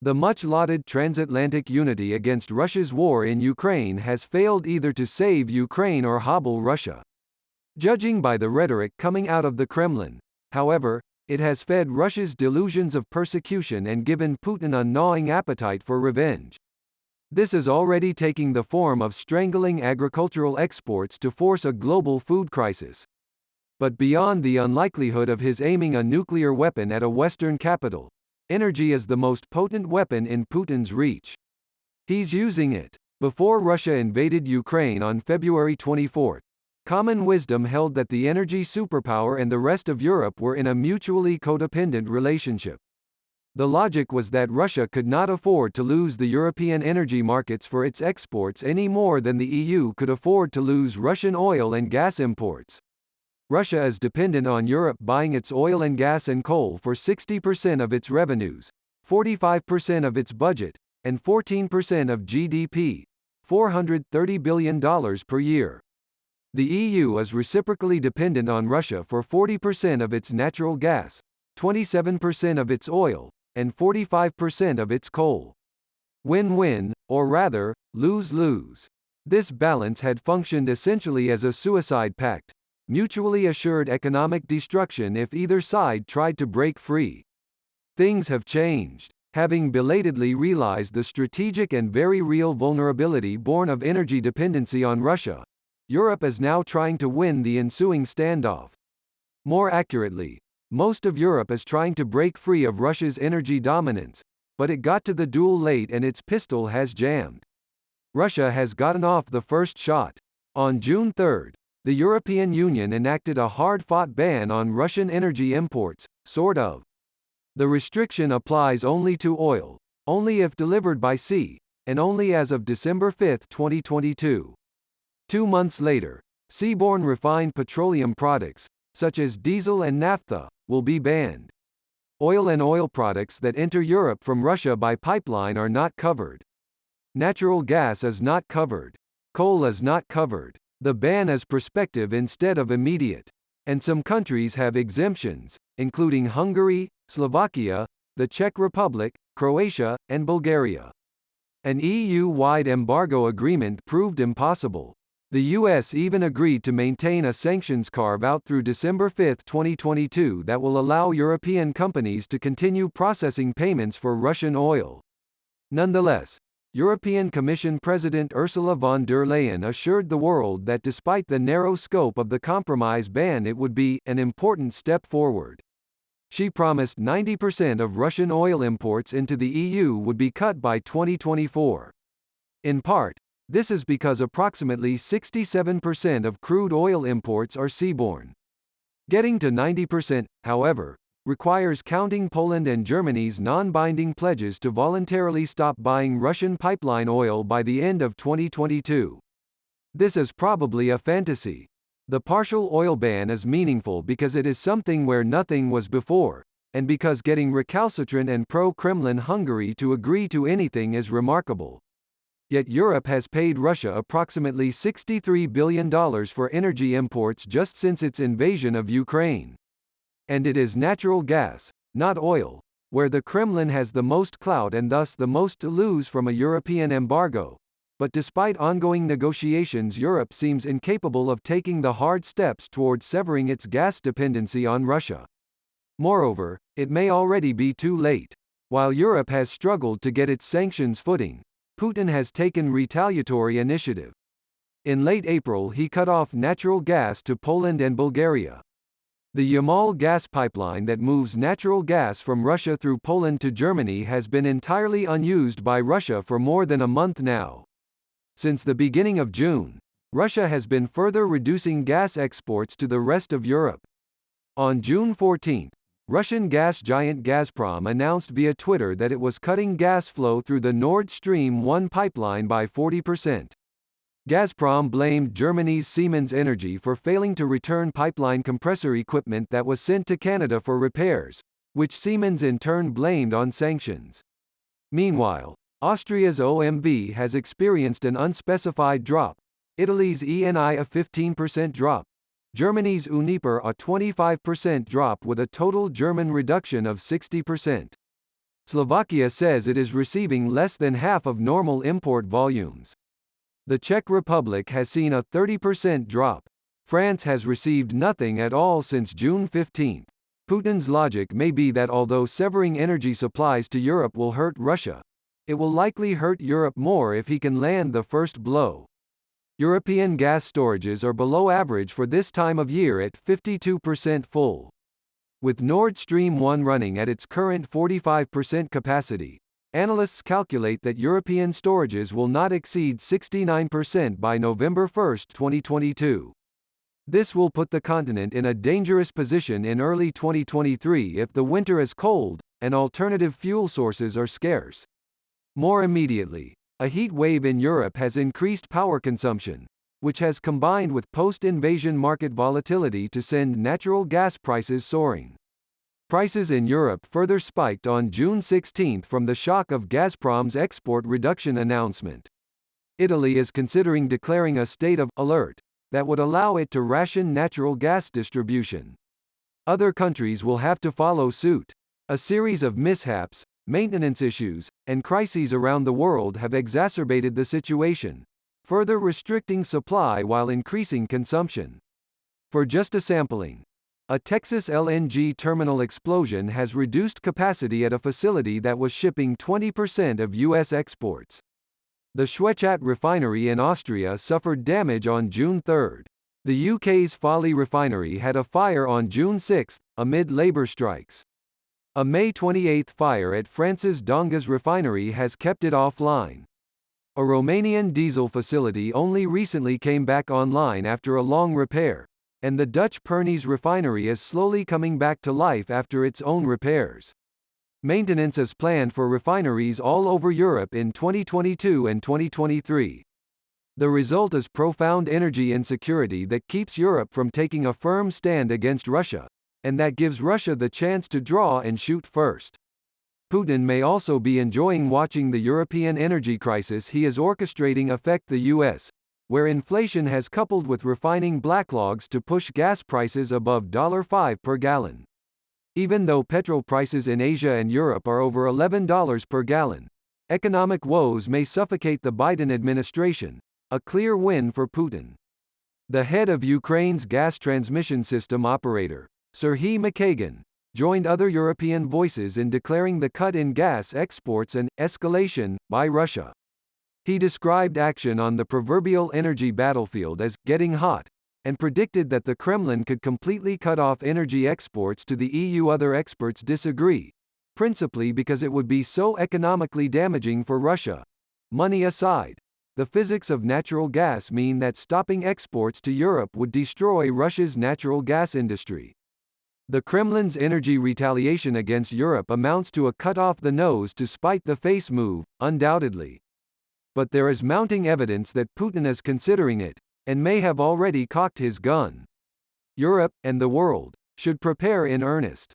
The much-lauded transatlantic unity against Russia's war in Ukraine has failed either to save Ukraine or hobble Russia. Judging by the rhetoric coming out of the Kremlin, however, it has fed Russia's delusions of persecution and given Putin a gnawing appetite for revenge. This is already taking the form of strangling agricultural exports to force a global food crisis. But beyond the unlikelihood of his aiming a nuclear weapon at a Western capital, energy is the most potent weapon in Putin's reach. He's using it. Before Russia invaded Ukraine on February 24, common wisdom held that the energy superpower and the rest of Europe were in a mutually codependent relationship. The logic was that Russia could not afford to lose the European energy markets for its exports any more than the EU could afford to lose Russian oil and gas imports. Russia is dependent on Europe buying its oil and gas and coal for 60% of its revenues, 45% of its budget, and 14% of GDP, $430 billion per year. The EU is reciprocally dependent on Russia for 40% of its natural gas, 27% of its oil, and 45% of its coal. Win-win, or rather, lose-lose. This balance had functioned essentially as a suicide pact, mutually assured economic destruction if either side tried to break free. Things have changed. Having belatedly realized the strategic and very real vulnerability born of energy dependency on Russia, Europe is now trying to win the ensuing standoff. More accurately, most of Europe is trying to break free of Russia's energy dominance, but it got to the duel late and its pistol has jammed. Russia has gotten off the first shot. On June 3, the European Union enacted a hard-fought ban on Russian energy imports, sort of. The restriction applies only to oil, only if delivered by sea, and only as of December 5, 2022. 2 months later, seaborne refined petroleum products, such as diesel and naphtha, will be banned. Oil and oil products that enter Europe from Russia by pipeline are not covered. Natural gas is not covered. Coal is not covered. The ban is prospective instead of immediate. And some countries have exemptions, including Hungary, Slovakia, the Czech Republic, Croatia, and Bulgaria. An EU-wide embargo agreement proved impossible. The US even agreed to maintain a sanctions carve-out through December 5, 2022 that will allow European companies to continue processing payments for Russian oil. Nonetheless, European Commission President Ursula von der Leyen assured the world that despite the narrow scope of the compromise ban it would be an important step forward. She promised 90% of Russian oil imports into the EU would be cut by 2024. In part, this is because approximately 67% of crude oil imports are seaborne. Getting to 90%, however, requires counting Poland and Germany's non-binding pledges to voluntarily stop buying Russian pipeline oil by the end of 2022. This is probably a fantasy. The partial oil ban is meaningful because it is something where nothing was before, and because getting recalcitrant and pro-Kremlin Hungary to agree to anything is remarkable. Yet Europe has paid Russia approximately $63 billion for energy imports just since its invasion of Ukraine. And it is natural gas, not oil, where the Kremlin has the most clout and thus the most to lose from a European embargo. But despite ongoing negotiations, Europe seems incapable of taking the hard steps toward severing its gas dependency on Russia. Moreover, it may already be too late. While Europe has struggled to get its sanctions footing, Putin has taken retaliatory initiative. In late April he cut off natural gas to Poland and Bulgaria. The Yamal gas pipeline that moves natural gas from Russia through Poland to Germany has been entirely unused by Russia for more than a month now. Since the beginning of June, Russia has been further reducing gas exports to the rest of Europe. On June 14, Russian gas giant Gazprom announced via Twitter that it was cutting gas flow through the Nord Stream 1 pipeline by 40%. Gazprom blamed Germany's Siemens Energy for failing to return pipeline compressor equipment that was sent to Canada for repairs, which Siemens in turn blamed on sanctions. Meanwhile, Austria's OMV has experienced an unspecified drop, Italy's ENI a 15% drop, Germany's Uniper a 25% drop with a total German reduction of 60%. Slovakia says it is receiving less than half of normal import volumes. The Czech Republic has seen a 30% drop. France has received nothing at all since June 15. Putin's logic may be that although severing energy supplies to Europe will hurt Russia, it will likely hurt Europe more if he can land the first blow. European gas storages are below average for this time of year at 52% full. With Nord Stream 1 running at its current 45% capacity, analysts calculate that European storages will not exceed 69% by November 1, 2022. This will put the continent in a dangerous position in early 2023 if the winter is cold and alternative fuel sources are scarce. More immediately, a heat wave in Europe has increased power consumption, which has combined with post-invasion market volatility to send natural gas prices soaring. Prices in Europe further spiked on June 16 from the shock of Gazprom's export reduction announcement. Italy is considering declaring a state of alert that would allow it to ration natural gas distribution. Other countries will have to follow suit. A series of mishaps, maintenance issues, and crises around the world have exacerbated the situation, further restricting supply while increasing consumption. For just a sampling, a Texas LNG terminal explosion has reduced capacity at a facility that was shipping 20% of U.S. exports. The Schwechat refinery in Austria suffered damage on June 3. The UK's Folly refinery had a fire on June 6, amid labour strikes. A May 28 fire at France's Donges refinery has kept it offline. A Romanian diesel facility only recently came back online after a long repair, and the Dutch Pernis refinery is slowly coming back to life after its own repairs. Maintenance is planned for refineries all over Europe in 2022 and 2023. The result is profound energy insecurity that keeps Europe from taking a firm stand against Russia, and that gives Russia the chance to draw and shoot first. Putin may also be enjoying watching the European energy crisis he is orchestrating affect the US, where inflation has coupled with refining backlogs to push gas prices above $5 per gallon. Even though petrol prices in Asia and Europe are over $11 per gallon, economic woes may suffocate the Biden administration, a clear win for Putin. The head of Ukraine's gas transmission system operator, Serhiy Makagan, joined other European voices in declaring the cut in gas exports an escalation by Russia. He described action on the proverbial energy battlefield as getting hot, and predicted that the Kremlin could completely cut off energy exports to the EU. Other experts disagree, principally because it would be so economically damaging for Russia. Money aside, the physics of natural gas mean that stopping exports to Europe would destroy Russia's natural gas industry. The Kremlin's energy retaliation against Europe amounts to a cut off the nose to spite the face move, undoubtedly. But there is mounting evidence that Putin is considering it, and may have already cocked his gun. Europe, and the world, should prepare in earnest.